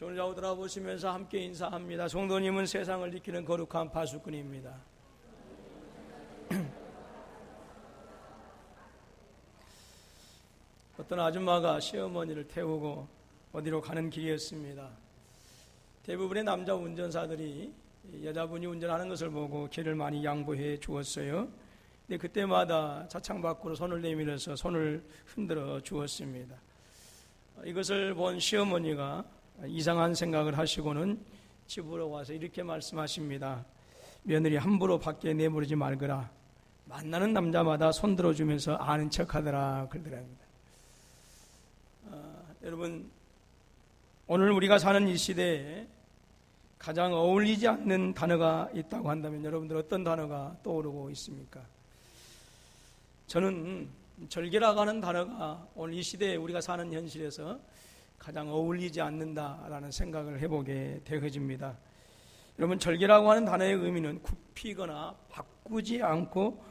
오늘 좌우 돌아보시면서 함께 인사합니다. 성도님은 세상을 지키는 거룩한 파수꾼입니다. 어떤 아줌마가 시어머니를 태우고 어디로 가는 길이었습니다. 대부분의 남자 운전사들이 여자분이 운전하는 것을 보고 길을 많이 양보해 주었어요. 근데 그때마다 차창 밖으로 손을 내밀어서 손을 흔들어 주었습니다. 이것을 본 시어머니가 이상한 생각을 하시고는 집으로 와서 이렇게 말씀하십니다. 며느리 함부로 밖에 내버리지 말거라. 만나는 남자마다 손 들어주면서 아는 척하더라 그러더랍니다. 여러분, 오늘 우리가 사는 이 시대에 가장 어울리지 않는 단어가 있다고 한다면 여러분들 어떤 단어가 떠오르고 있습니까? 저는 절개라고 하는 단어가 오늘 이 시대에 우리가 사는 현실에서 가장 어울리지 않는다라는 생각을 해보게 되어집니다. 여러분, 절개라고 하는 단어의 의미는 굽히거나 바꾸지 않고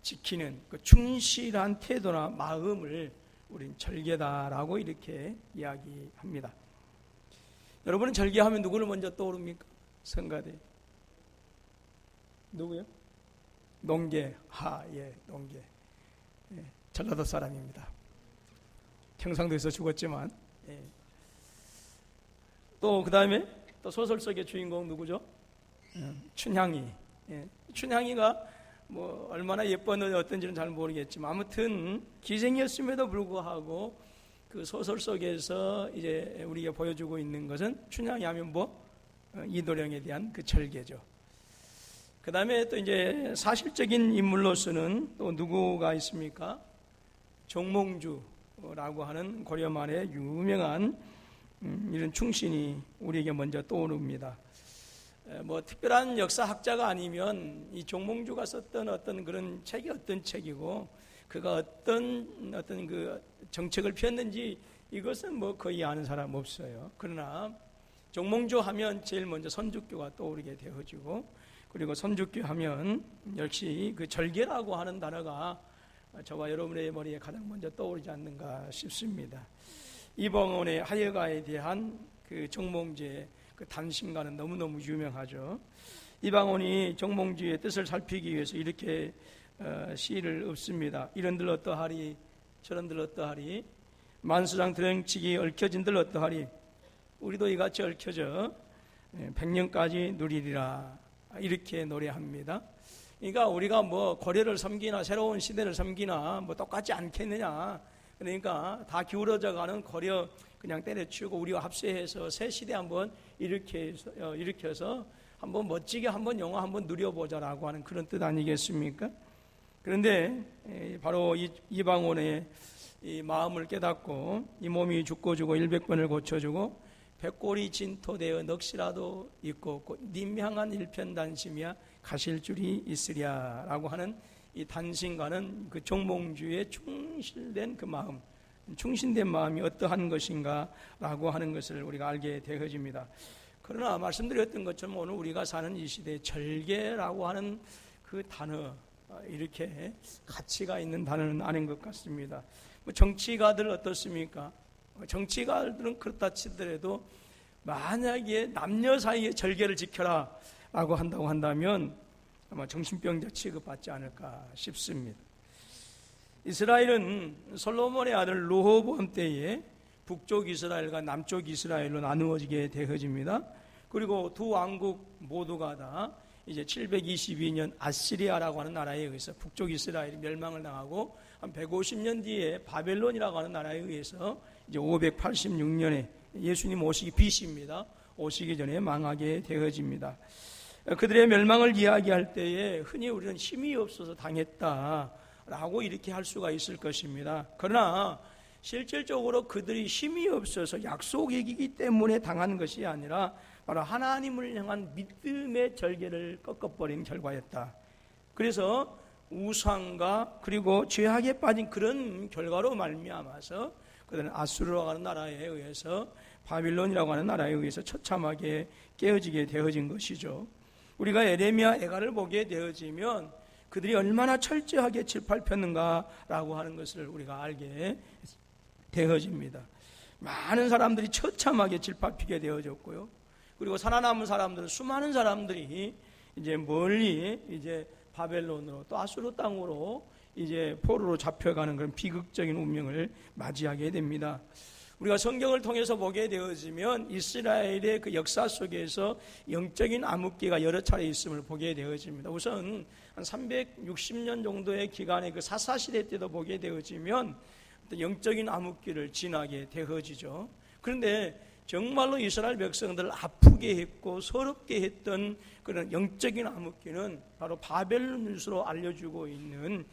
지키는 그 충실한 태도나 마음을 우린 절개다라고 이렇게 이야기합니다. 여러분은 절개하면 누구를 먼저 떠오릅니까? 성가대. 누구요? 농계. 농계. 전라도 사람입니다. 경상도에서 죽었지만. 또 그 다음에 또 소설 속의 주인공 누구죠? 춘향이. 춘향이가 뭐 얼마나 예뻤는지 어떤지는 잘 모르겠지만 아무튼 기생이었음에도 불구하고 그 소설 속에서 이제 우리가 보여주고 있는 것은 춘향이 하면 이도령에 대한 그 절개죠. 그 다음에 또 이제 사실적인 인물로서는 또 누구가 있습니까? 정몽주라고 하는 고려 말의 유명한 이런 충신이 우리에게 먼저 떠오릅니다. 특별한 역사학자가 아니면 이 정몽주가 썼던 어떤 그런 책이 어떤 책이고 그가 어떤 그 정책을 폈는지 이것은 거의 아는 사람 없어요. 그러나 정몽주 하면 제일 먼저 선주교가 떠오르게 되어지고 그리고 선주교 하면 역시 그 절개라고 하는 단어가 저와 여러분의 머리에 가장 먼저 떠오르지 않는가 싶습니다. 이방원의 하여가에 대한 그 정몽주의 그 단신가는 너무너무 유명하죠. 이방원이 정몽주의 뜻을 살피기 위해서 이렇게 시를 읊습니다. 이런들 어떠하리 저런들 어떠하리 만수장 드렁치기 얽혀진들 어떠하리 우리도 이같이 얽혀져 100년까지 누리리라 이렇게 노래합니다. 그러니까 우리가 고려를 섬기나 새로운 시대를 섬기나 똑같지 않겠느냐. 그러니까 다 기울어져 가는 고려 그냥 때려치우고 우리와 합세해서 새 시대 한번 일으켜서 한번 멋지게 한번 영화 한번 누려보자라고 하는 그런 뜻 아니겠습니까? 그런데 바로 이방원의 이 마음을 깨닫고 이 몸이 죽고 100번을 고쳐주고 백골이 진토되어 넋이라도 있고 없고 님향한 일편단심이야 가실 줄이 있으랴 라고 하는 이 단신과는 그 정몽주의 충실된 그 마음, 충신된 마음이 어떠한 것인가 라고 하는 것을 우리가 알게 되어집니다. 그러나 말씀드렸던 것처럼 오늘 우리가 사는 이 시대에 절개라고 하는 그 단어 이렇게 가치가 있는 단어는 아닌 것 같습니다. 정치가들 어떻습니까? 정치가들은 그렇다 치더라도 만약에 남녀 사이의 절개를 지켜라 라고 한다고 한다면 아마 정신병자 취급받지 않을까 싶습니다. 이스라엘은 솔로몬의 아들 르호보암 때에 북쪽 이스라엘과 남쪽 이스라엘로 나누어지게 되어집니다. 그리고 두 왕국 모두가 다 이제 722년 아시리아라고 하는 나라에 의해서 북쪽 이스라엘이 멸망을 당하고 한 150년 뒤에 바벨론이라고 하는 나라에 의해서 이제 586년에 예수님 오시기 BC입니다. 오시기 전에 망하게 되어집니다. 그들의 멸망을 이야기할 때에 흔히 우리는 힘이 없어서 당했다라고 이렇게 할 수가 있을 것입니다. 그러나 실질적으로 그들이 힘이 없어서 약속이기 때문에 당한 것이 아니라 바로 하나님을 향한 믿음의 절개를 꺾어버린 결과였다. 그래서 우상과 그리고 죄악에 빠진 그런 결과로 말미암아서 그들은 아수르라고 하는 나라에 의해서 바빌론이라고 하는 나라에 의해서 처참하게 깨어지게 되어진 것이죠. 우리가 에레미야 애가를 보게 되어지면 그들이 얼마나 철저하게 질팔 폈는가라고 하는 것을 우리가 알게 되어집니다. 많은 사람들이 처참하게 질밟히게 되어졌고요. 그리고 살아남은 사람들은 수많은 사람들이 이제 멀리 이제 바벨론으로 또 아수르 땅으로 이제 포로로 잡혀가는 그런 비극적인 운명을 맞이하게 됩니다. 우리가 성경을 통해서 보게 되어지면 이스라엘의 그 역사 속에서 영적인 암흑기가 여러 차례 있음을 보게 되어집니다. 우선 한 360년 정도의 기간의 그 사사시대 때도 보게 되어지면 영적인 암흑기를 지나게 되어지죠. 그런데 정말로 이스라엘 백성들을 아프게 했고 서럽게 했던 그런 영적인 암흑기는 바로 바벨론으로 알려주고 있는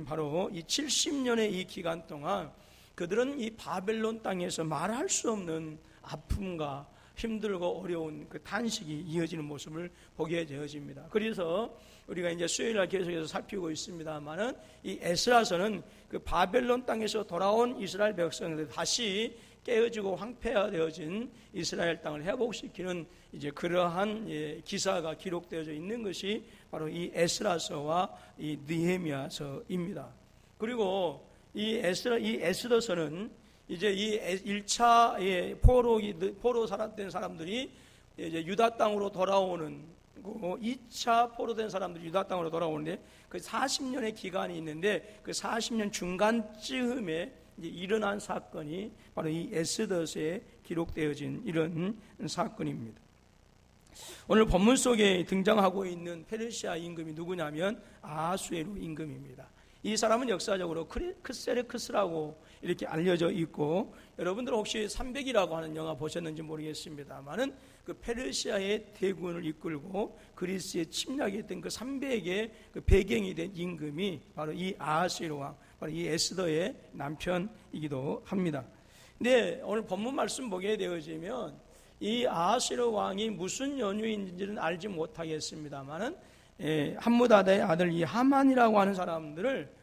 바로 이 70년의 이 기간 동안 그들은 이 바벨론 땅에서 말할 수 없는 아픔과 힘들고 어려운 그 탄식이 이어지는 모습을 보게 되어집니다. 그래서 우리가 이제 수요일날 계속해서 살피고 있습니다만은 이 에스라서는 그 바벨론 땅에서 돌아온 이스라엘 백성들 다시 깨어지고 황폐화되어진 이스라엘 땅을 회복시키는 이제 그러한 기사가 기록되어져 있는 것이 바로 이 에스라서와 이 느헤미야서입니다. 그리고 이 에스더서는 이제 이 1차 포로 살았던 사람들이 이제 유다 땅으로 돌아오는 2차 포로된 사람들이 유다 땅으로 돌아오는데 그 40년의 기간이 있는데 그 40년 중간쯤에 이제 일어난 사건이 바로 이 에스더서에 기록되어진 이런 사건입니다. 오늘 본문 속에 등장하고 있는 페르시아 임금이 누구냐면 아하수에로 임금입니다. 이 사람은 역사적으로 크세르크스라고 이렇게 알려져 있고, 여러분들 혹시 300이라고 하는 영화 보셨는지 모르겠습니다만은 그 페르시아의 대군을 이끌고 그리스에 침략했던 그 300의 그 배경이 된 임금이 바로 이 아하수에로 왕, 바로 이 에스더의 남편이기도 합니다. 근데 오늘 본문 말씀 보게 되어지면 이 아하수에로 왕이 무슨 연유인지는 알지 못하겠습니다만은 함무다다의 아들 이 하만이라고 하는 사람들을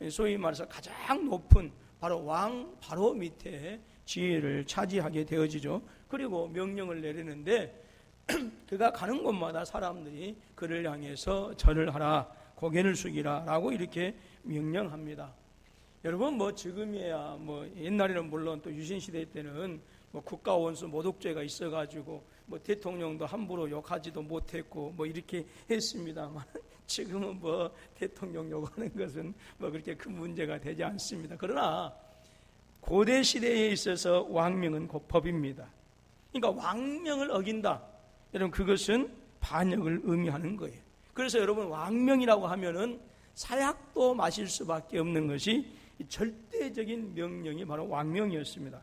소위 말해서 가장 높은 바로 왕 바로 밑에 지위를 차지하게 되어지죠. 그리고 명령을 내리는데 그가 가는 곳마다 사람들이 그를 향해서 절을 하라, 고개를 숙이라 라고 이렇게 명령합니다. 여러분 뭐 지금이야 뭐 옛날에는 물론 또 유신시대 때는 뭐 국가원수 모독죄가 있어가지고 뭐 대통령도 함부로 욕하지도 못했고 뭐 이렇게 했습니다만 지금은 뭐 대통령 욕하는 것은 뭐 그렇게 큰 문제가 되지 않습니다. 그러나 고대 시대에 있어서 왕명은 곧 법입니다. 그러니까 왕명을 어긴다, 여러분 그것은 반역을 의미하는 거예요. 그래서 여러분 왕명이라고 하면은 사약도 마실 수밖에 없는 것이 절대적인 명령이 바로 왕명이었습니다.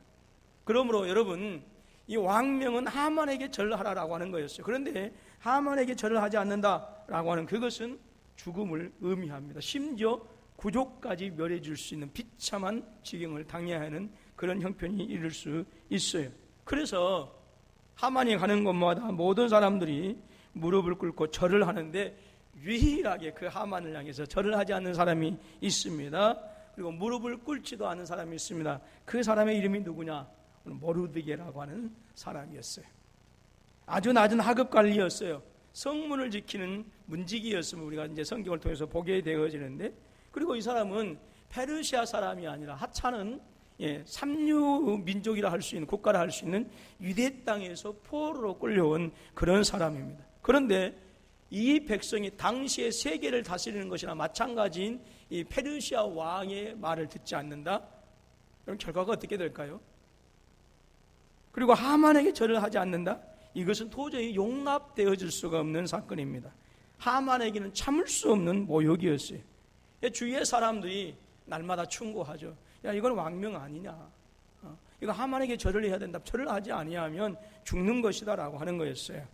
그러므로 여러분 이 왕명은 하만에게 절하라라고 하는 거였어요. 그런데 하만에게 절을 하지 않는다라고 하는 그것은 죽음을 의미합니다. 심지어 구족까지 멸해줄 수 있는 비참한 지경을 당해야 하는 그런 형편이 이를 수 있어요. 그래서 하만이 가는 곳마다 모든 사람들이 무릎을 꿇고 절을 하는데 유일하게 그 하만을 향해서 절을 하지 않는 사람이 있습니다. 그리고 무릎을 꿇지도 않은 사람이 있습니다. 그 사람의 이름이 누구냐? 모르드게라고 하는 사람이었어요. 아주 낮은 하급 관리였어요. 성문을 지키는 문지기였음을 우리가 이제 성경을 통해서 보게 되어지는데, 그리고 이 사람은 페르시아 사람이 아니라 하찮은 삼류 민족이라 할 수 있는, 국가라 할 수 있는 유대 땅에서 포로로 끌려온 그런 사람입니다. 그런데 이 백성이 당시에 세계를 다스리는 것이나 마찬가지인 이 페르시아 왕의 말을 듣지 않는다? 그럼 결과가 어떻게 될까요? 그리고 하만에게 절을 하지 않는다? 이것은 도저히 용납되어질 수가 없는 사건입니다. 하만에게는 참을 수 없는 모욕이었어요. 주위의 사람들이 날마다 충고하죠. 야, 이건 왕명 아니냐? 이거 하만에게 절을 해야 된다. 절을 하지 아니하면 죽는 것이다 라고 하는 거였어요.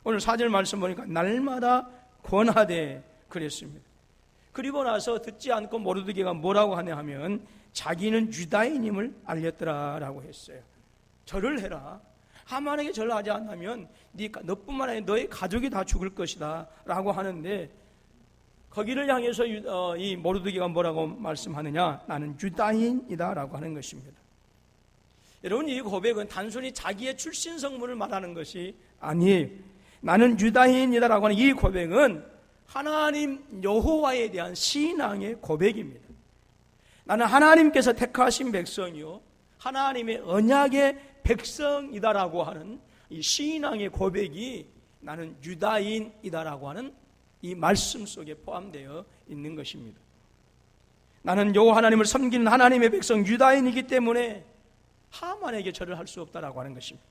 오늘 4절 말씀 보니까 날마다 권하되 그랬습니다. 그리고 나서 듣지 않고 모르드게가 뭐라고 하냐 하면 자기는 유다인임을 알렸더라라고 했어요. 절을 해라. 하만에게 절을 하지 않으면 너뿐만 아니라 너의 가족이 다 죽을 것이다 라고 하는데, 거기를 향해서 이 모르드게가 뭐라고 말씀하느냐? 나는 유다인이다 라고 하는 것입니다. 여러분, 이 고백은 단순히 자기의 출신 성분을 말하는 것이 아니에요. 나는 유다인이다 라고 하는 이 고백은 하나님 여호와에 대한 신앙의 고백입니다. 나는 하나님께서 택하신 백성이요 하나님의 언약의 백성이다라고 하는 이 신앙의 고백이 나는 유다인이다라고 하는 이 말씀 속에 포함되어 있는 것입니다. 나는 여호와 하나님을 섬기는 하나님의 백성 유다인이기 때문에 하만에게 절을 할 수 없다라고 하는 것입니다.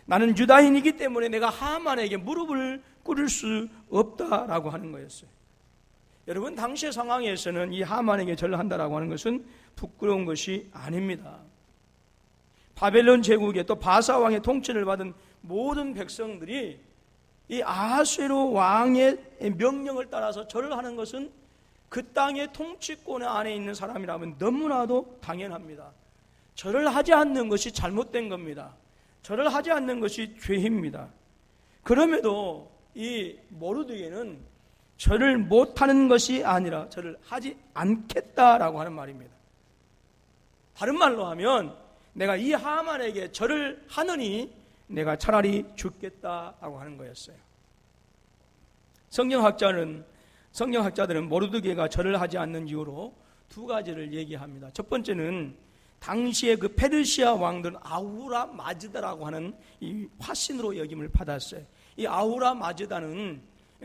나는 유다인이기 때문에 내가 하만에게 무릎을 꿇을 수 없다라고 하는 거였어요. 여러분, 당시의 상황에서는 이 하만에게 절을 한다라고 하는 것은 부끄러운 것이 아닙니다. 바벨론 제국의 또 바사 왕의 통치를 받은 모든 백성들이 이 아하수에로 왕의 명령을 따라서 절을 하는 것은 그 땅의 통치권 안에 있는 사람이라면 너무나도 당연합니다. 절을 하지 않는 것이 잘못된 겁니다. 절을 하지 않는 것이 죄입니다. 그럼에도 이 모르드게는 절을 못하는 것이 아니라 절을 하지 않겠다라고 하는 말입니다. 다른 말로 하면 내가 이 하만에게 절을 하느니 내가 차라리 죽겠다라고 하는 거였어요. 성경학자들은 모르드게가 절을 하지 않는 이유로 두 가지를 얘기합니다. 첫 번째는 당시에 그 페르시아 왕들은 아우라 마즈다라고 하는 이 화신으로 여김을 받았어요. 이 아우라 마즈다는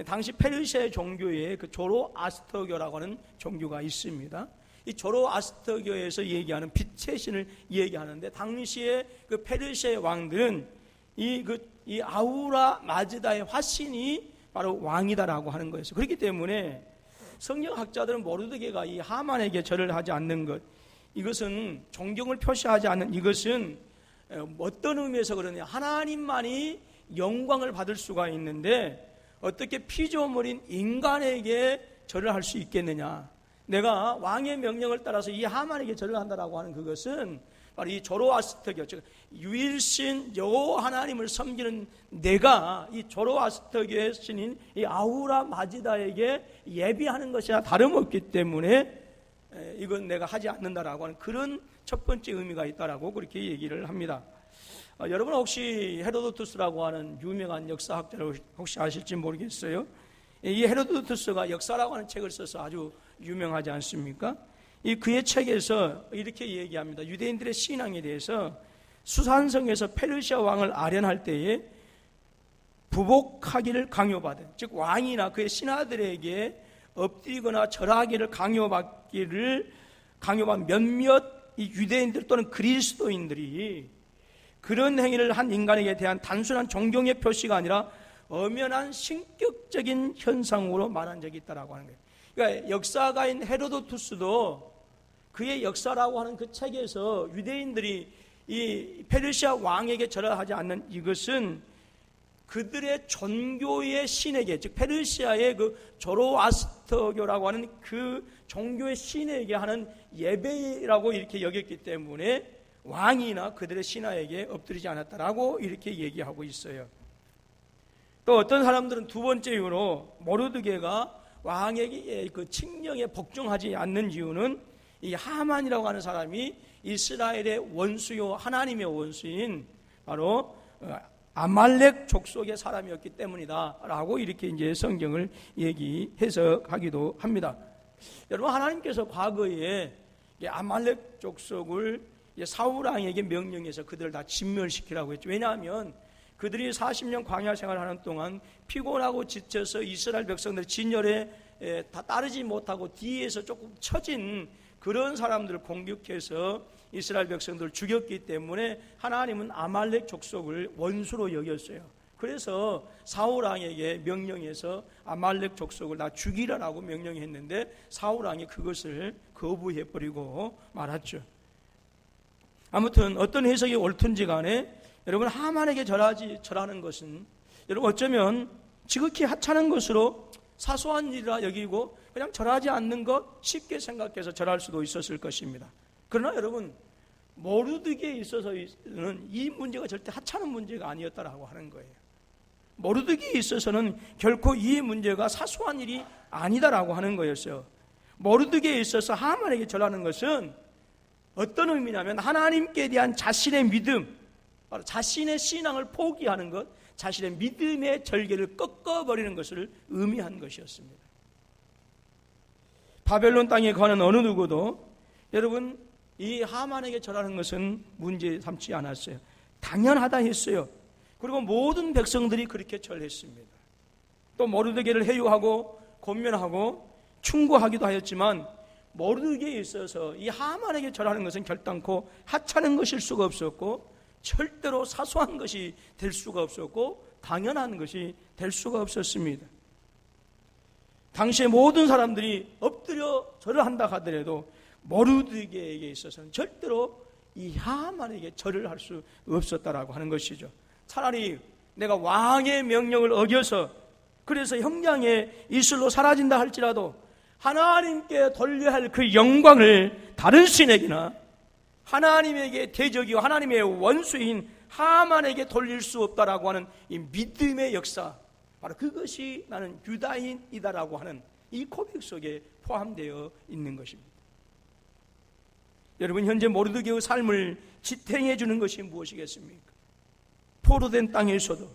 당시 페르시아의 종교에 그 조로아스터교라고 하는 종교가 있습니다. 이 조로아스터교에서 얘기하는 빛의 신을 얘기하는데, 당시에 그 페르시아의 왕들은 이 아우라 마즈다의 화신이 바로 왕이다라고 하는 거였어요. 그렇기 때문에 성경학자들은 모르드게가 이 하만에게 절을 하지 않는 것, 이것은 존경을 표시하지 않는, 이것은 어떤 의미에서 그러냐, 하나님만이 영광을 받을 수가 있는데 어떻게 피조물인 인간에게 절을 할 수 있겠느냐. 내가 왕의 명령을 따라서 이 하만에게 절을 한다라고 하는 그것은 바로 이 조로아스터교, 즉 유일신 여호와 하나님을 섬기는 내가 이 조로아스터교의 신인 이 아우라 마지다에게 예비하는 것이나 다름없기 때문에 이건 내가 하지 않는다라고 하는 그런 첫 번째 의미가 있다라고 그렇게 얘기를 합니다. 여러분 혹시 헤로도투스라고 하는 유명한 역사학자를 혹시 아실지 모르겠어요. 이 헤로도투스가 역사라고 하는 책을 써서 아주 유명하지 않습니까? 이 그의 책에서 이렇게 얘기합니다. 유대인들의 신앙에 대해서 수산성에서 페르시아 왕을 아련할 때에 부복하기를 강요받은, 즉 왕이나 그의 신하들에게 엎드리거나 절하기를 강요받은 몇몇 이 유대인들 또는 그리스도인들이 그런 행위를 한 인간에게 대한 단순한 존경의 표시가 아니라 엄연한 신격적인 현상으로 말한 적이 있다라고 하는 거예요. 그러니까 역사가인 헤로도투스도 그의 역사라고 하는 그 책에서 유대인들이 이 페르시아 왕에게 절하지 않는 이것은 그들의 종교의 신에게, 즉 페르시아의 그 조로아스터교라고 하는 그 종교의 신에게 하는 예배라고 이렇게 여겼기 때문에 왕이나 그들의 신하에게 엎드리지 않았다라고 이렇게 얘기하고 있어요. 또 어떤 사람들은 두 번째 이유로 모르드게가 왕에게 그 칙령에 복종하지 않는 이유는 이 하만이라고 하는 사람이 이스라엘의 원수요 하나님의 원수인 바로 아말렉 족속의 사람이었기 때문이다라고 이렇게 이제 성경을 해석하기도 합니다. 여러분, 하나님께서 과거에 아말렉 족속을 사울 왕에게 명령해서 그들을 다 진멸시키라고 했죠. 왜냐하면 그들이 40년 광야 생활하는 동안 피곤하고 지쳐서 이스라엘 백성들 진열에 다 따르지 못하고 뒤에서 조금 처진 그런 사람들을 공격해서 이스라엘 백성들을 죽였기 때문에 하나님은 아말렉 족속을 원수로 여겼어요. 그래서 사울 왕에게 명령해서 아말렉 족속을 다 죽이라라고 명령했는데 사울 왕이 그것을 거부해버리고 말았죠. 아무튼 어떤 해석이 옳든지 간에 여러분, 하만에게 절하는 것은 여러분 어쩌면 지극히 하찮은 것으로 사소한 일이라 여기고 그냥 절하지 않는 것 쉽게 생각해서 절할 수도 있었을 것입니다. 그러나 여러분, 모르드게에 있어서는 이 문제가 절대 하찮은 문제가 아니었다라고 하는 거예요. 모르드게에 있어서는 결코 이 문제가 사소한 일이 아니다라고 하는 거였어요. 모르드게에 있어서 하만에게 절하는 것은 어떤 의미냐면 하나님께 대한 자신의 믿음, 바로 자신의 신앙을 포기하는 것, 자신의 믿음의 절개를 꺾어버리는 것을 의미한 것이었습니다. 바벨론 땅에 거하는 어느 누구도 여러분 이 하만에게 절하는 것은 문제 삼지 않았어요. 당연하다 했어요. 그리고 모든 백성들이 그렇게 절했습니다. 또 모르드게를 해유하고 권면하고 충고하기도 하였지만 모르드게에 있어서 이 하만에게 절하는 것은 결단코 하찮은 것일 수가 없었고 절대로 사소한 것이 될 수가 없었고 당연한 것이 될 수가 없었습니다. 당시에 모든 사람들이 엎드려 절을 한다 하더라도 모르드게에게 있어서는 절대로 이 하만에게 절을 할 수 없었다라고 하는 것이죠. 차라리 내가 왕의 명령을 어겨서 그래서 형장의 이슬로 사라진다 할지라도 하나님께 돌려야 할 그 영광을 다른 신에게나 하나님에게 대적이고 하나님의 원수인 하만에게 돌릴 수 없다라고 하는 이 믿음의 역사, 바로 그것이 나는 유다인이다라고 하는 이 고백 속에 포함되어 있는 것입니다. 여러분, 현재 모르드게의 삶을 지탱해 주는 것이 무엇이겠습니까? 포로된 땅에서도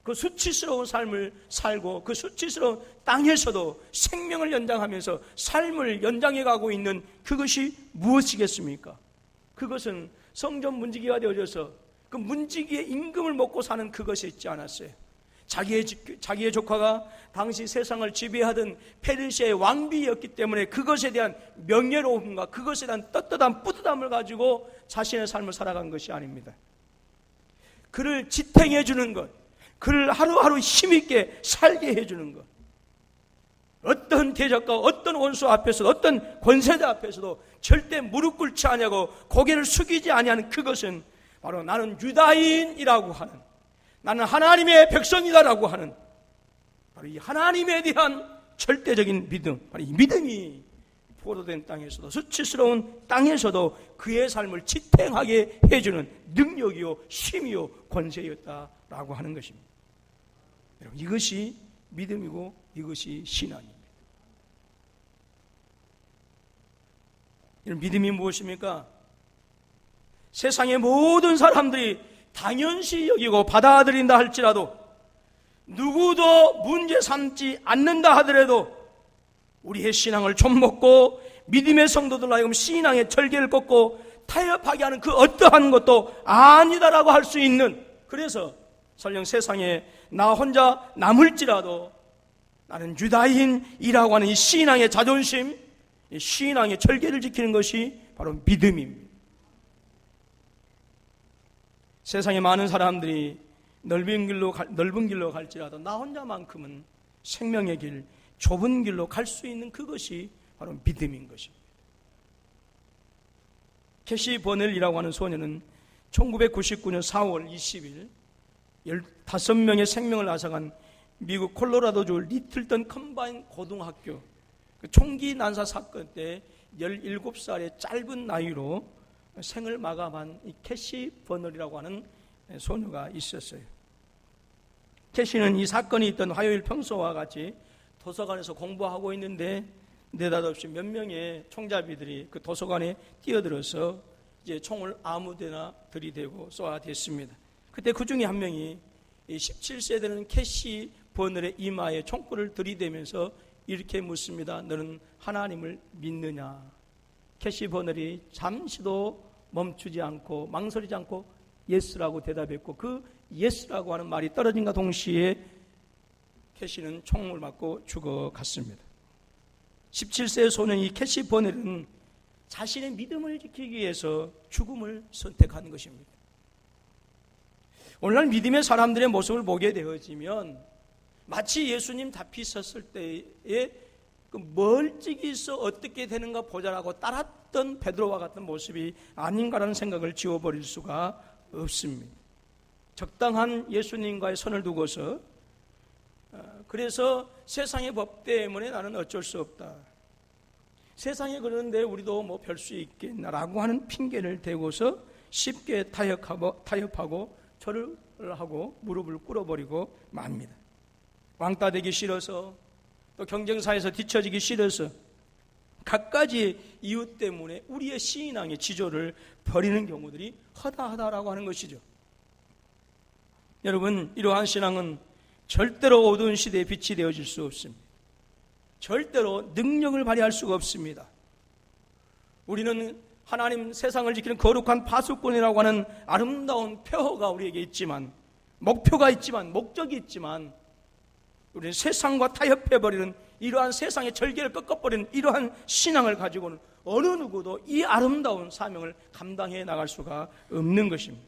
그 수치스러운 삶을 살고 그 수치스러운 땅에서도 생명을 연장하면서 삶을 연장해 가고 있는 그것이 무엇이겠습니까? 그것은 성전 문지기가 되어져서 그 문지기의 임금을 먹고 사는 그것이 있지 않았어요. 자기의 조카가 당시 세상을 지배하던 페르시아의 왕비였기 때문에 그것에 대한 명예로움과 그것에 대한 떳떳한 뿌듯함을 가지고 자신의 삶을 살아간 것이 아닙니다. 그를 지탱해 주는 것, 그를 하루하루 힘있게 살게 해주는 것, 어떤 대적과 어떤 원수 앞에서도 어떤 권세자 앞에서도 절대 무릎 꿇지 아니하고 고개를 숙이지 아니하는 그것은 바로 나는 유다인이라고 하는, 나는 하나님의 백성이다라고 하는 바로 이 하나님에 대한 절대적인 믿음, 바로 이 믿음이 포로된 땅에서도 수치스러운 땅에서도 그의 삶을 지탱하게 해주는 능력이요 힘이요 권세였다라고 하는 것입니다. 여러분, 이것이 믿음이고 이것이 신앙입니다. 이런 믿음이 무엇입니까? 세상의 모든 사람들이 당연시 여기고 받아들인다 할지라도 누구도 문제 삼지 않는다 하더라도 우리의 신앙을 좀먹고 믿음의 성도들로 하여금 신앙의 절개를 꺾고 타협하게 하는 그 어떠한 것도 아니다라고 할 수 있는, 그래서 설령 세상에 나 혼자 남을지라도 나는 유다인이라고 하는 이 신앙의 자존심, 이 신앙의 절개를 지키는 것이 바로 믿음입니다. 세상에 많은 사람들이 넓은 길로 갈지라도 나 혼자만큼은 생명의 길, 좁은 길로 갈 수 있는 그것이 바로 믿음인 것입니다. 캐시 버넬이라고 하는 소녀는 1999년 4월 20일 15명의 생명을 앗아간 미국 콜로라도주 리틀턴 컴바인 고등학교 그 총기 난사 사건 때 17살의 짧은 나이로 생을 마감한 이 캐시 버넬이라고 하는 소녀가 있었어요. 캐시는 이 사건이 있던 화요일 평소와 같이 도서관에서 공부하고 있는데 느닷없이 몇 명의 총잡이들이 그 도서관에 뛰어들어서 이제 총을 아무데나 들이대고 쏘아댔습니다. 그때 그 중에 한 명이 17세 되는 캐시 버넬의 이마에 총구를 들이대면서 이렇게 묻습니다. 너는 하나님을 믿느냐? 캐시 버넬이 잠시도 멈추지 않고 망설이지 않고 예스라고 대답했고 그 예스라고 하는 말이 떨어진과 동시에 캐시는 총을 맞고 죽어갔습니다. 17세의 소년 이 캐시 버넬은 자신의 믿음을 지키기 위해서 죽음을 선택한 것입니다. 오늘날 믿음의 사람들의 모습을 보게 되어지면 마치 예수님 잡히 섰을 때에 그 멀찍이서 어떻게 되는가 보자라고 따랐던 베드로와 같은 모습이 아닌가라는 생각을 지워버릴 수가 없습니다. 적당한 예수님과의 선을 두고서 그래서 세상의 법 때문에 나는 어쩔 수 없다. 세상에 그러는데 우리도 뭐 별 수 있겠나라고 하는 핑계를 대고서 쉽게 타협하고 절을 하고 무릎을 꿇어버리고 맙니다. 왕따 되기 싫어서 또 경쟁사에서 뒤처지기 싫어서 갖가지 이유 때문에 우리의 신앙의 지조를 버리는 경우들이 허다하다라고 하는 것이죠. 여러분, 이러한 신앙은 절대로 어두운 시대에 빛이 되어질 수 없습니다. 절대로 능력을 발휘할 수가 없습니다. 우리는 하나님 세상을 지키는 거룩한 파수꾼이라고 하는 아름다운 폐허가 우리에게 있지만, 목표가 있지만, 목적이 있지만, 우리는 세상과 타협해버리는 이러한 세상의 절개를 꺾어버리는 이러한 신앙을 가지고는 어느 누구도 이 아름다운 사명을 감당해 나갈 수가 없는 것입니다.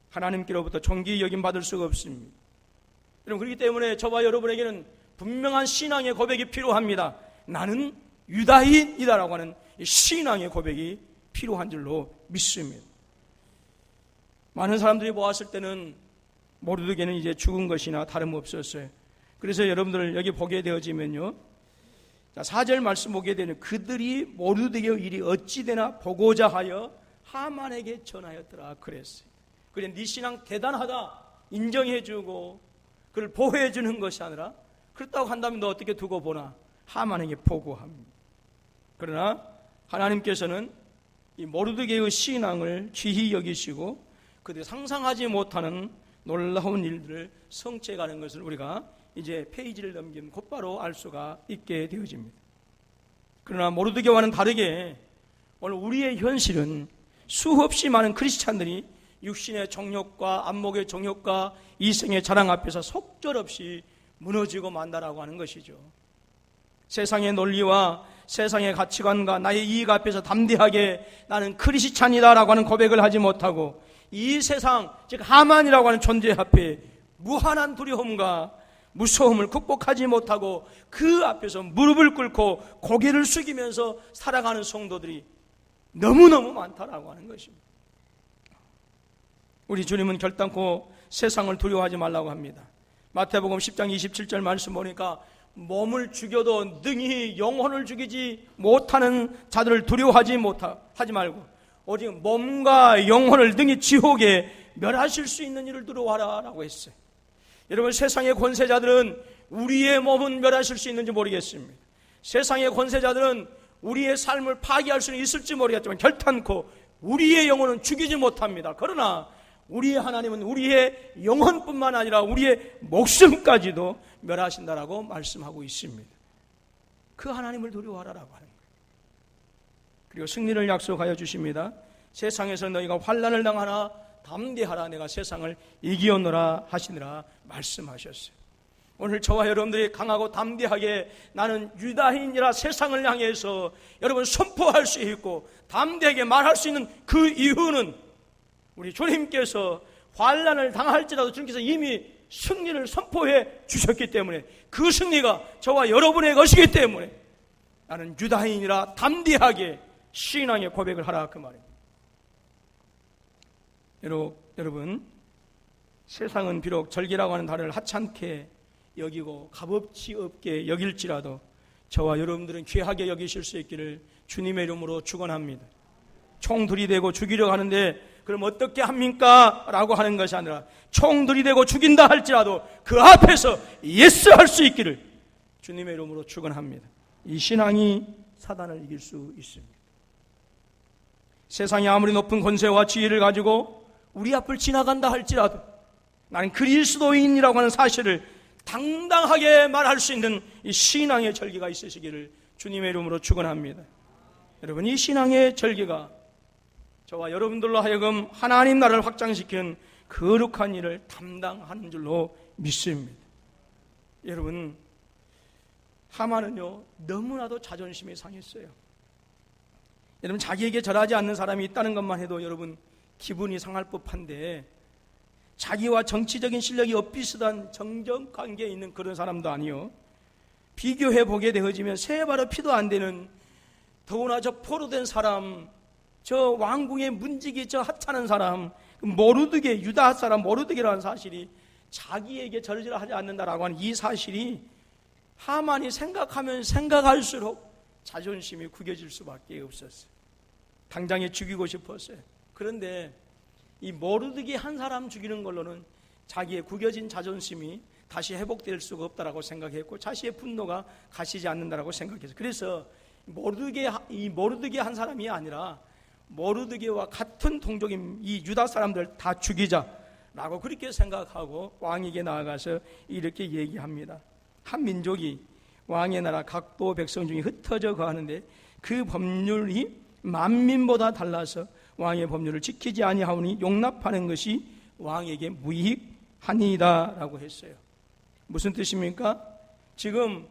하나님께로부터 존귀 여김 받을 수가 없습니다. 여러분, 그렇기 때문에 저와 여러분에게는 분명한 신앙의 고백이 필요합니다. 나는 유다인이다라고 하는 신앙의 고백이 필요한 줄로 믿습니다. 많은 사람들이 보았을 때는 모르드게는 이제 죽은 것이나 다름없었어요. 그래서 여러분들 여기 보게 되어지면요, 4절 말씀 보게 되면 그들이 모르드게의 일이 어찌 되나 보고자 하여 하만에게 전하였더라 그랬어요. 그래, 네 신앙 대단하다 인정해주고 그를 보호해주는 것이 아니라, 그렇다고 한다면 너 어떻게 두고 보나 하만에게 보고합니다. 그러나 하나님께서는 이 모르드게의 신앙을 귀히 여기시고 그들이 상상하지 못하는 놀라운 일들을 성취해가는 것을 우리가 이제 페이지를 넘기면 곧바로 알 수가 있게 되어집니다. 그러나 모르드게와는 다르게 오늘 우리의 현실은 수없이 많은 크리스찬들이 육신의 정욕과 안목의 정욕과 이생의 자랑 앞에서 속절없이 무너지고 만다라고 하는 것이죠. 세상의 논리와 세상의 가치관과 나의 이익 앞에서 담대하게 나는 크리스찬이다라고 하는 고백을 하지 못하고, 이 세상, 즉 하만이라고 하는 존재 앞에 무한한 두려움과 무서움을 극복하지 못하고 그 앞에서 무릎을 꿇고 고개를 숙이면서 살아가는 성도들이 너무너무 많다라고 하는 것입니다. 우리 주님은 결단코 세상을 두려워하지 말라고 합니다. 마태복음 10장 27절 말씀 보니까 몸을 죽여도 능히 영혼을 죽이지 못하는 자들을 두려워하지 말고 오직 몸과 영혼을 능히 지옥에 멸하실 수 있는 일을 두려워하라 라고 했어요. 여러분, 세상의 권세자들은 우리의 몸은 멸하실 수 있는지 모르겠습니다. 세상의 권세자들은 우리의 삶을 파괴할 수는 있을지 모르겠지만 결단코 우리의 영혼은 죽이지 못합니다. 그러나 우리의 하나님은 우리의 영혼뿐만 아니라 우리의 목숨까지도 멸하신다라고 말씀하고 있습니다. 그 하나님을 두려워하라라고 하는 거예요. 그리고 승리를 약속하여 주십니다. 세상에서 너희가 환난을 당하나 담대하라, 내가 세상을 이기었노라 하시느라 말씀하셨어요. 오늘 저와 여러분들이 강하고 담대하게 나는 유다인이라 세상을 향해서 여러분 선포할 수 있고 담대하게 말할 수 있는 그 이유는 우리 주님께서 환난을 당할지라도 주님께서 이미 승리를 선포해 주셨기 때문에, 그 승리가 저와 여러분의 것이기 때문에 나는 유다인이라 담대하게 신앙의 고백을 하라, 그 말입니다. 여러분, 세상은 비록 절기라고 하는 달을 하찮게 여기고 값어치 없게 여길지라도 저와 여러분들은 귀하게 여기실 수 있기를 주님의 이름으로 축원합니다. 총 들이대고 죽이려고 하는데 그럼 어떻게 합니까? 라고 하는 것이 아니라 총 들이대고 죽인다 할지라도 그 앞에서 예스 할 수 있기를 주님의 이름으로 축원합니다. 이 신앙이 사단을 이길 수 있습니다. 세상이 아무리 높은 권세와 지위를 가지고 우리 앞을 지나간다 할지라도 나는 그리스도인이라고 하는 사실을 당당하게 말할 수 있는 이 신앙의 절기가 있으시기를 주님의 이름으로 축원합니다. 여러분, 이 신앙의 절기가 저와 여러분들로 하여금 하나님 나라를 확장시키는 거룩한 일을 담당하는 줄로 믿습니다. 여러분, 하만은요 너무나도 자존심이 상했어요. 여러분, 자기에게 절하지 않는 사람이 있다는 것만 해도 여러분 기분이 상할 법한데, 자기와 정치적인 실력이 엇비슷한 정정관계에 있는 그런 사람도 아니요, 비교해 보게 되어지면 새 발의 피도 안 되는, 더구나 저 포로된 사람, 저 왕궁의 문지기 저 하찮은 사람, 모르드게, 유다 사람 모르드게라는 사실이 자기에게 절을 하지 않는다라고 하는 이 사실이 하만이 생각하면 생각할수록 자존심이 구겨질 수밖에 없었어요. 당장에 죽이고 싶었어요. 그런데 이 모르드게 한 사람 죽이는 걸로는 자기의 구겨진 자존심이 다시 회복될 수가 없다라고 생각했고 자신의 분노가 가시지 않는다라고 생각했어요. 그래서 이 모르드게 한 사람이 아니라 모르드게와 같은 동족인 이 유다 사람들 다 죽이자라고 그렇게 생각하고 왕에게 나아가서 이렇게 얘기합니다. 한 민족이 왕의 나라 각도 백성 중에 흩어져 거하는데 그 법률이 만민보다 달라서 왕의 법률을 지키지 아니하오니 용납하는 것이 왕에게 무익하니이다 라고 했어요. 무슨 뜻입니까? 지금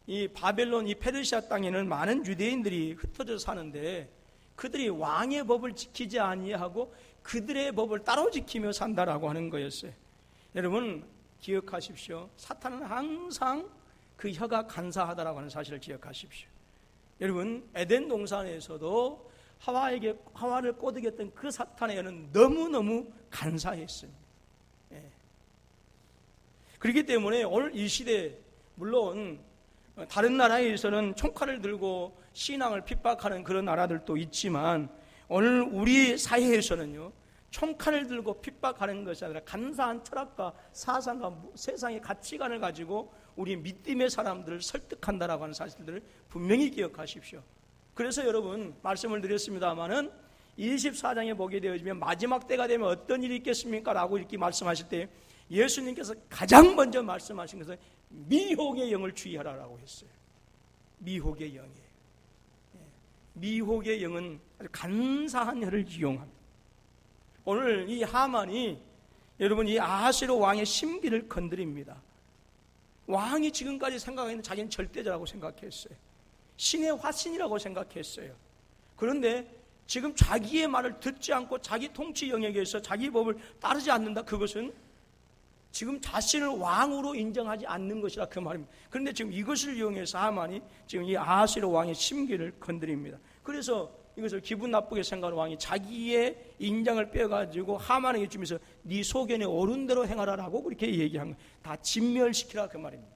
이 바벨론, 이 페르시아 땅에는 많은 유대인들이 흩어져 사는데 그들이 왕의 법을 지키지 아니하고 그들의 법을 따로 지키며 산다라고 하는 거였어요. 여러분 기억하십시오. 사탄은 항상 그 혀가 간사하다라고 하는 사실을 기억하십시오. 여러분 에덴 동산에서도 하와를 꼬드겼던 그 사탄의 혀는 너무너무 간사했습니다. 그렇기 때문에 오늘 이 시대, 물론 다른 나라에서는 총칼을 들고 신앙을 핍박하는 그런 나라들도 있지만 오늘 우리 사회에서는요, 총칼을 들고 핍박하는 것이 아니라 간사한 철학과 사상과 세상의 가치관을 가지고 우리 믿음의 사람들을 설득한다라고 하는 사실들을 분명히 기억하십시오. 그래서 여러분 말씀을 드렸습니다마는 24장에 보게 되어지면 마지막 때가 되면 어떤 일이 있겠습니까? 라고 이렇게 말씀하실 때 예수님께서 가장 먼저 말씀하신 것은 미혹의 영을 주의하라라고 했어요. 미혹의 영이에요. 미혹의 영은 아주 간사한 혀를 이용합니다. 오늘 이 하만이 여러분 이 아하스웨로 왕의 심기를 건드립니다. 왕이 지금까지 생각하는 자기는 절대자라고 생각했어요. 신의 화신이라고 생각했어요. 그런데 지금 자기의 말을 듣지 않고 자기 통치 영역에서 자기 법을 따르지 않는다. 그것은 지금 자신을 왕으로 인정하지 않는 것이라 그 말입니다. 그런데 지금 이것을 이용해서 하만이 지금 이 아하스웨로 왕의 심기를 건드립니다. 그래서 이것을 기분 나쁘게 생각하는 왕이 자기의 인장을 빼가지고 하만에게 주면서 네 소견에 옳은 대로 행하라라고 그렇게 얘기한 거예요. 다 진멸시키라 그 말입니다.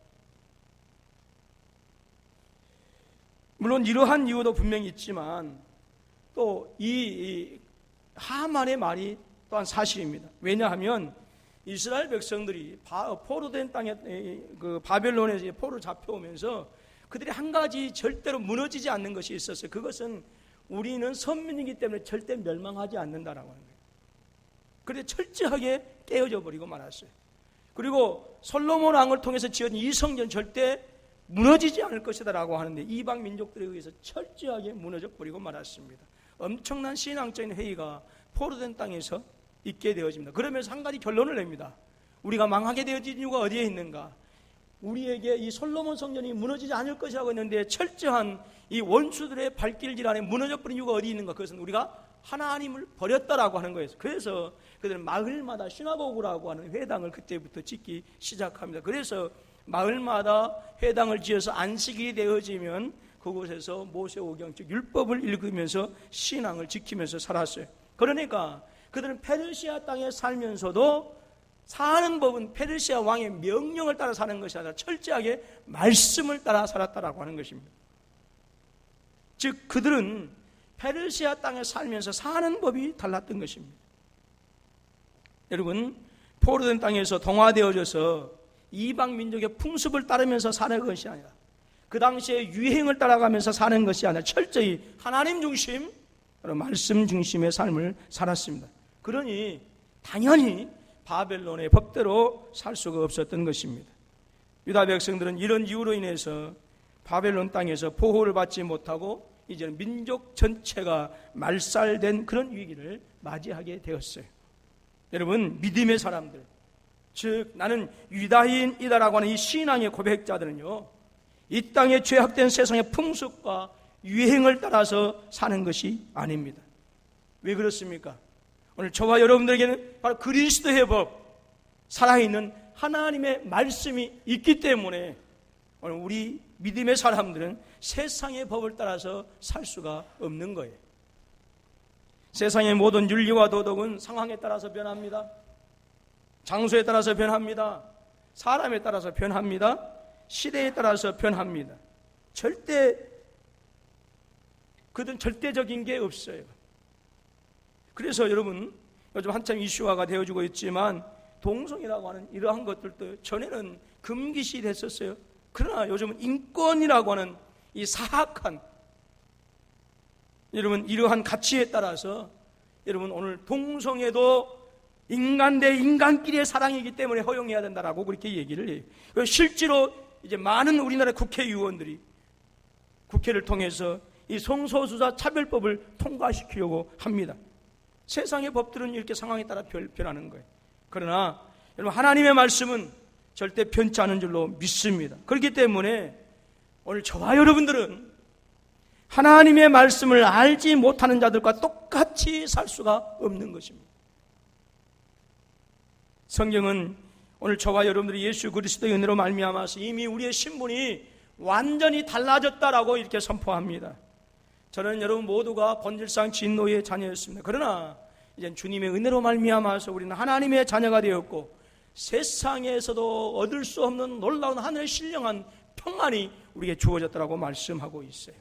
물론 이러한 이유도 분명히 있지만 또 이 하만의 말이 또한 사실입니다. 왜냐하면 이스라엘 백성들이 포로된 땅에 그 바벨론에서 포로 잡혀오면서 그들이 한 가지 절대로 무너지지 않는 것이 있었어요. 그것은 우리는 선민이기 때문에 절대 멸망하지 않는다라고 하는 거예요. 그런데 철저하게 깨어져 버리고 말았어요. 그리고 솔로몬 왕을 통해서 지은 이 성전 절대 무너지지 않을 것이다라고 하는데 이방 민족들에 의해서 철저하게 무너져 버리고 말았습니다. 엄청난 신앙적인 회의가 포로된 땅에서 있게 되어집니다. 그러면서 한 가지 결론을 냅니다. 우리가 망하게 되어진 이유가 어디에 있는가? 우리에게 이 솔로몬 성전이 무너지지 않을 것이라고 했는데 철저한 이 원수들의 발길질 안에 무너져버린 이유가 어디 있는가? 그것은 우리가 하나님을 버렸다라고 하는 거예요. 그래서 그들은 마을마다 시나고그라고 하는 회당을 그때부터 짓기 시작합니다. 그래서 마을마다 회당을 지어서 안식일이 되어지면 그곳에서 모세오경 즉 율법을 읽으면서 신앙을 지키면서 살았어요. 그러니까 그들은 페르시아 땅에 살면서도 사는 법은 페르시아 왕의 명령을 따라 사는 것이 아니라 철저하게 말씀을 따라 살았다라고 하는 것입니다. 즉 그들은 페르시아 땅에 살면서 사는 법이 달랐던 것입니다. 여러분 포로된 땅에서 동화되어져서 이방 민족의 풍습을 따르면서 사는 것이 아니라 그 당시에 유행을 따라가면서 사는 것이 아니라 철저히 하나님 중심, 말씀 중심의 삶을 살았습니다. 그러니 당연히 바벨론의 법대로 살 수가 없었던 것입니다. 유다 백성들은 이런 이유로 인해서 바벨론 땅에서 보호를 받지 못하고 이제는 민족 전체가 말살된 그런 위기를 맞이하게 되었어요. 여러분 믿음의 사람들, 즉 나는 유다인이다라고 하는 이 신앙의 고백자들은요, 이 땅에 죄악된 세상의 풍습과 유행을 따라서 사는 것이 아닙니다. 왜 그렇습니까? 오늘 저와 여러분들에게는 바로 그리스도의 법, 살아있는 하나님의 말씀이 있기 때문에 오늘 우리 믿음의 사람들은 세상의 법을 따라서 살 수가 없는 거예요. 세상의 모든 윤리와 도덕은 상황에 따라서 변합니다. 장소에 따라서 변합니다. 사람에 따라서 변합니다. 시대에 따라서 변합니다. 그들은 절대적인 게 없어요. 그래서 여러분 요즘 한참 이슈화가 되어지고 있지만 동성이라고 하는 이러한 것들도 전에는 금기시 됐었어요. 그러나 요즘은 인권이라고 하는 이 사악한 여러분 이러한 가치에 따라서 여러분 오늘 동성애도 인간 대 인간끼리의 사랑이기 때문에 허용해야 된다라고 그렇게 얘기를 해요. 실제로 이제 많은 우리나라 국회의원들이 국회를 통해서 이 성소수자 차별법을 통과시키려고 합니다. 세상의 법들은 이렇게 상황에 따라 변하는 거예요. 그러나 여러분, 하나님의 말씀은 절대 변치 않은 줄로 믿습니다. 그렇기 때문에 오늘 저와 여러분들은 하나님의 말씀을 알지 못하는 자들과 똑같이 살 수가 없는 것입니다. 성경은 오늘 저와 여러분들이 예수 그리스도의 은혜로 말미암아서 이미 우리의 신분이 완전히 달라졌다라고 이렇게 선포합니다. 저는 여러분 모두가 본질상 진노의 자녀였습니다. 그러나 이제 주님의 은혜로 말미암아서 우리는 하나님의 자녀가 되었고 세상에서도 얻을 수 없는 놀라운 하늘의 신령한 평안이 우리에게 주어졌다라고 말씀하고 있어요.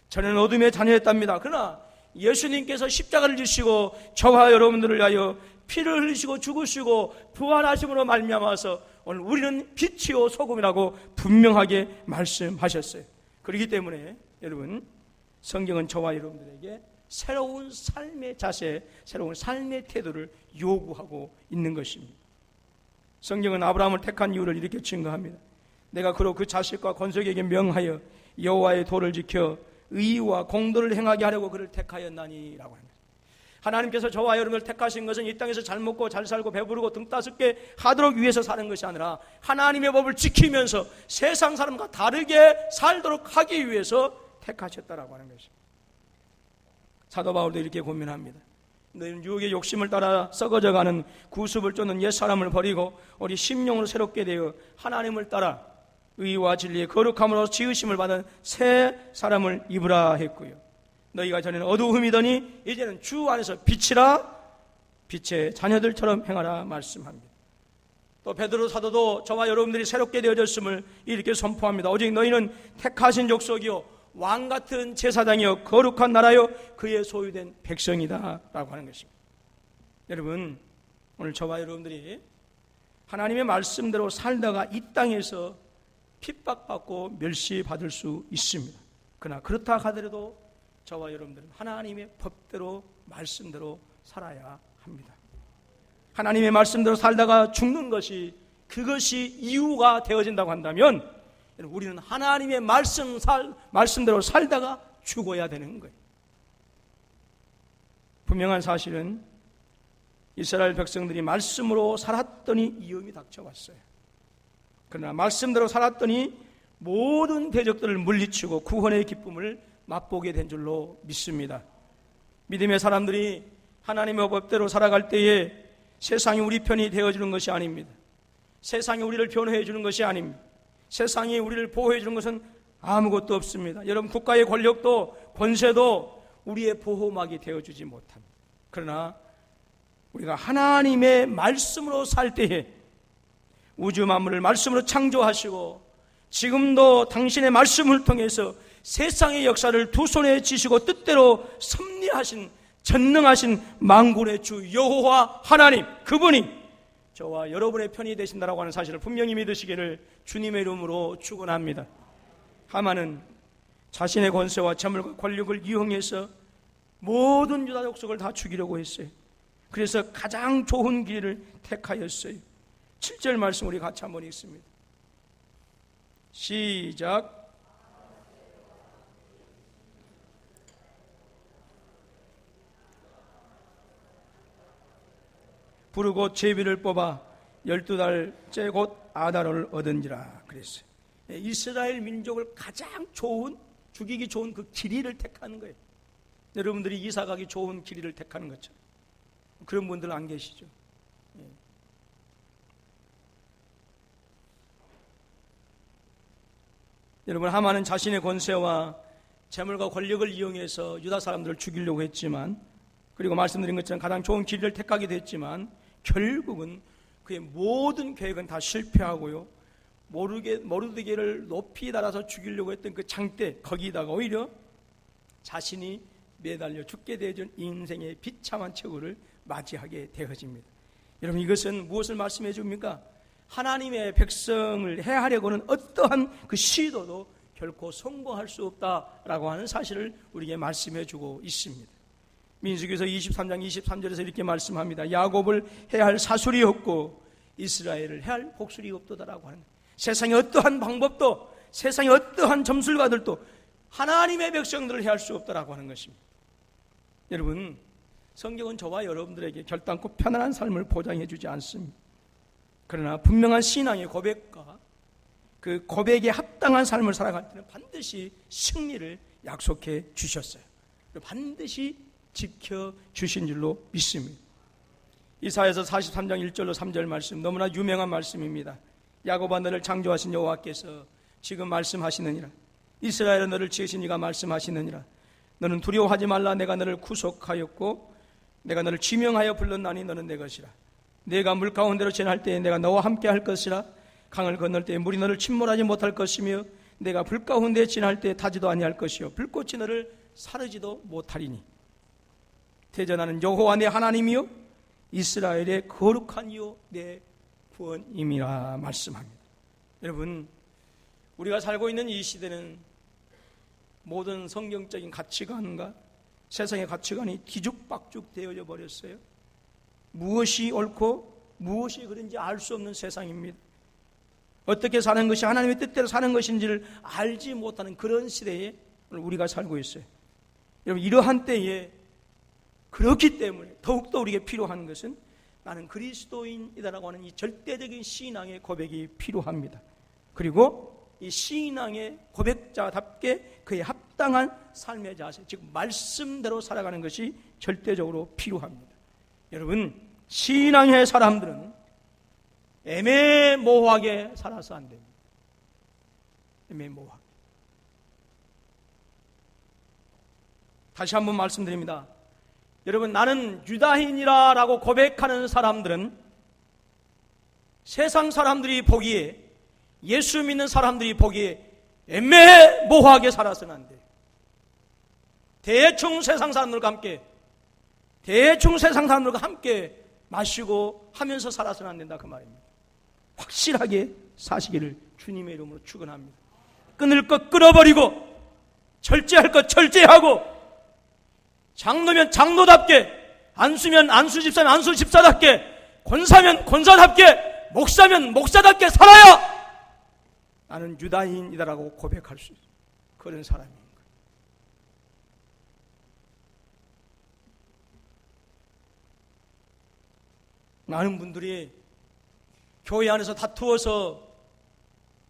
저는 어둠의 자녀였답니다. 그러나 예수님께서 십자가를 지시고 저와 여러분들을 위하여 피를 흘리시고 죽으시고 부활하심으로 말미암아서 오늘 우리는 빛이요 소금이라고 분명하게 말씀하셨어요. 그렇기 때문에 여러분, 성경은 저와 여러분들에게 새로운 삶의 자세, 새로운 삶의 태도를 요구하고 있는 것입니다. 성경은 아브라함을 택한 이유를 이렇게 증거합니다. 내가 그로 그 자식과 건석에게 명하여 여호와의 도를 지켜 의와 공도를 행하게 하려고 그를 택하였나니라고 합니다. 하나님께서 저와 여러분을 택하신 것은 이 땅에서 잘 먹고 잘 살고 배부르고 등 따숩게 하도록 위해서 사는 것이 아니라 하나님의 법을 지키면서 세상 사람과 다르게 살도록 하기 위해서 택하셨다라고 하는 것입니다. 사도 바울도 이렇게 고민합니다. 너희는 유혹의 욕심을 따라 썩어져가는 구습을 쫓는 옛사람을 버리고 우리 심령으로 새롭게 되어 하나님을 따라 의와 진리의 거룩함으로 지으심을 받은 새 사람을 입으라 했고요. 너희가 전에는 어두움이더니 이제는 주 안에서 빛이라 빛의 자녀들처럼 행하라 말씀합니다. 또 베드로 사도도 저와 여러분들이 새롭게 되어졌음을 이렇게 선포합니다. 오직 너희는 택하신 족속이요 왕같은 제사장이요 거룩한 나라요 그의 소유된 백성이다 라고 하는 것입니다. 여러분, 오늘 저와 여러분들이 하나님의 말씀대로 살다가 이 땅에서 핍박받고 멸시받을 수 있습니다. 그러나 그렇다 하더라도 저와 여러분들은 하나님의 법대로 말씀대로 살아야 합니다. 하나님의 말씀대로 살다가 죽는 것이 그것이 이유가 되어진다고 한다면 우리는 하나님의 말씀대로 살다가 죽어야 되는 거예요. 분명한 사실은 이스라엘 백성들이 말씀으로 살았더니 위험이 닥쳐왔어요. 그러나 말씀대로 살았더니 모든 대적들을 물리치고 구원의 기쁨을 맛보게 된 줄로 믿습니다. 믿음의 사람들이 하나님의 법대로 살아갈 때에 세상이 우리 편이 되어주는 것이 아닙니다. 세상이 우리를 변호해 주는 것이 아닙니다. 세상이 우리를 보호해 주는 것은 아무것도 없습니다. 여러분, 국가의 권력도 권세도 우리의 보호막이 되어주지 못합니다. 그러나 우리가 하나님의 말씀으로 살 때에 우주 만물을 말씀으로 창조하시고 지금도 당신의 말씀을 통해서 세상의 역사를 두 손에 쥐시고 뜻대로 섭리하신 전능하신 만군의 주 여호와 하나님, 그분이 저와 여러분의 편이 되신다라고 하는 사실을 분명히 믿으시기를 주님의 이름으로 축원합니다. 하만은 자신의 권세와 재물과 권력을 이용해서 모든 유다 족속을 다 죽이려고 했어요. 그래서 가장 좋은 길을 택하였어요. 7절 말씀 우리 같이 한번 읽습니다. 시작. 부르고 제비를 뽑아 12달째 곧 아달을 얻은지라 그랬어요. 이스라엘 민족을 가장 좋은, 죽이기 좋은 그 길이를 택하는 거예요. 여러분들이 이사가기 좋은 길이를 택하는 것처럼. 그런 분들 안 계시죠? 여러분, 하만은 자신의 권세와 재물과 권력을 이용해서 유다 사람들을 죽이려고 했지만, 그리고 말씀드린 것처럼 가장 좋은 길을 택하게 됐지만 결국은 그의 모든 계획은 다 실패하고요, 모르드게를 높이 달아서 죽이려고 했던 그 장대, 거기다가 오히려 자신이 매달려 죽게 되어준 인생의 비참한 처우를 맞이하게 되어집니다. 여러분, 이것은 무엇을 말씀해 줍니까? 하나님의 백성을 해하려고는 어떠한 그 시도도 결코 성공할 수 없다라고 하는 사실을 우리에게 말씀해 주고 있습니다. 민수기서 23장 23절에서 이렇게 말씀합니다. 야곱을 해할 사술이 없고 이스라엘을 해할 복술이 없도다라고 하는, 세상의 어떠한 방법도, 세상의 어떠한 점술가들도 하나님의 백성들을 해할 수 없다라고 하는 것입니다. 여러분, 성경은 저와 여러분들에게 결단코 편안한 삶을 보장해 주지 않습니다. 그러나 분명한 신앙의 고백과 그 고백에 합당한 삶을 살아갈 때는 반드시 승리를 약속해 주셨어요. 반드시 지켜주신 줄로 믿습니다. 이사야서 43장 1절로 3절 말씀, 너무나 유명한 말씀입니다. 야곱아, 너를 창조하신 여호와께서 지금 말씀하시느니라. 이스라엘아, 너를 지으신 이가 말씀하시느니라. 너는 두려워하지 말라. 내가 너를 구속하였고 내가 너를 지명하여 불렀나니 너는 내 것이라. 내가 물 가운데로 지날 때에 내가 너와 함께 할 것이라. 강을 건널 때에 물이 너를 침몰하지 못할 것이며 내가 불 가운데 지날 때에 타지도 아니할 것이요 불꽃이 너를 사르지도 못하리니 대전하는 여호와 내 하나님이요 이스라엘의 거룩한 이요 내 구원임이라 말씀합니다. 여러분, 우리가 살고 있는 이 시대는 모든 성경적인 가치관과 세상의 가치관이 뒤죽박죽 되어져 버렸어요. 무엇이 옳고 무엇이 그런지 알 수 없는 세상입니다. 어떻게 사는 것이 하나님의 뜻대로 사는 것인지를 알지 못하는 그런 시대에 우리가 살고 있어요. 여러분, 이러한 때에 그렇기 때문에 더욱더 우리에게 필요한 것은 나는 그리스도인이다라고 하는 이 절대적인 신앙의 고백이 필요합니다. 그리고 이 신앙의 고백자답게 그에 합당한 삶의 자세, 즉 말씀대로 살아가는 것이 절대적으로 필요합니다. 여러분, 신앙의 사람들은 애매모호하게 살아서 안 됩니다. 애매모호하게. 다시 한번 말씀드립니다. 여러분, 나는 유다인이라고 고백하는 사람들은 세상 사람들이 보기에, 예수 믿는 사람들이 보기에 애매모호하게 살아서는 안 돼요. 대충 세상 사람들과 함께 마시고 하면서 살아서는 안 된다, 그 말입니다. 확실하게 사시기를 주님의 이름으로 축원합니다. 끊을 것 끊어버리고 절제할 것 절제하고 장로면 장로답게, 안수면 안수 집사면 안수 집사답게, 권사면 권사답게, 목사면 목사답게 살아야 나는 유다인이다라고 고백할 수 있어요. 그런 사람입니다. 많은 분들이 교회 안에서 다투어서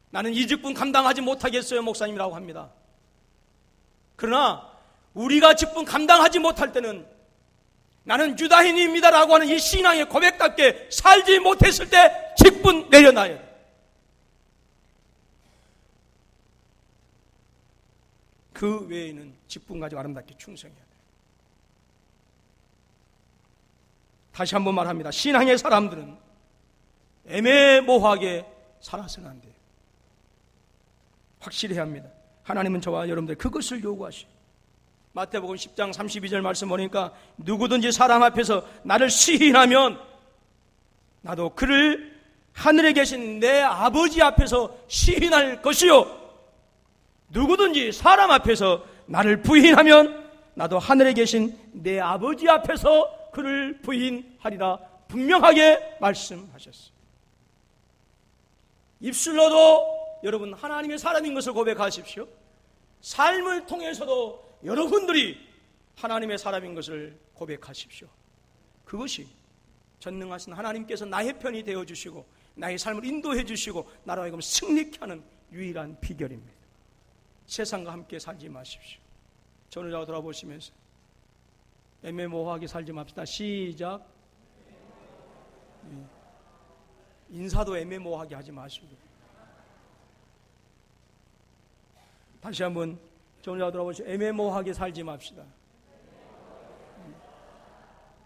나는 이 직분 감당하지 못하겠어요, 목사님이라고 합니다. 그러나 우리가 직분 감당하지 못할 때는 나는 유다인입니다라고 하는 이 신앙의 고백답게 살지 못했을 때 직분 내려놔야 돼요. 그 외에는 직분 가지고 아름답게 충성해야 돼요. 다시 한번 말합니다. 신앙의 사람들은 애매모호하게 살아서는 안 돼요. 확실히 해야 합니다. 하나님은 저와 여러분들 그것을 요구하시오. 마태복음 10장 32절 말씀 보니까 누구든지 사람 앞에서 나를 시인하면 나도 그를 하늘에 계신 내 아버지 앞에서 시인할 것이요, 누구든지 사람 앞에서 나를 부인하면 나도 하늘에 계신 내 아버지 앞에서 그를 부인하리라 분명하게 말씀하셨어요. 입술로도 여러분 하나님의 사람인 것을 고백하십시오. 삶을 통해서도 여러분들이 하나님의 사람인 것을 고백하십시오. 그것이 전능하신 하나님께서 나의 편이 되어주시고 나의 삶을 인도해 주시고 나로 하여금 승리케 하는 유일한 비결입니다. 세상과 함께 살지 마십시오. 전을 좌우 돌아보시면서 애매모호하게 살지 맙시다. 시작. 인사도 애매모호하게 하지 마시고. 다시 한번 전을 좌우 돌아보시고 애매모호하게 살지 맙시다.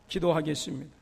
기도하겠습니다.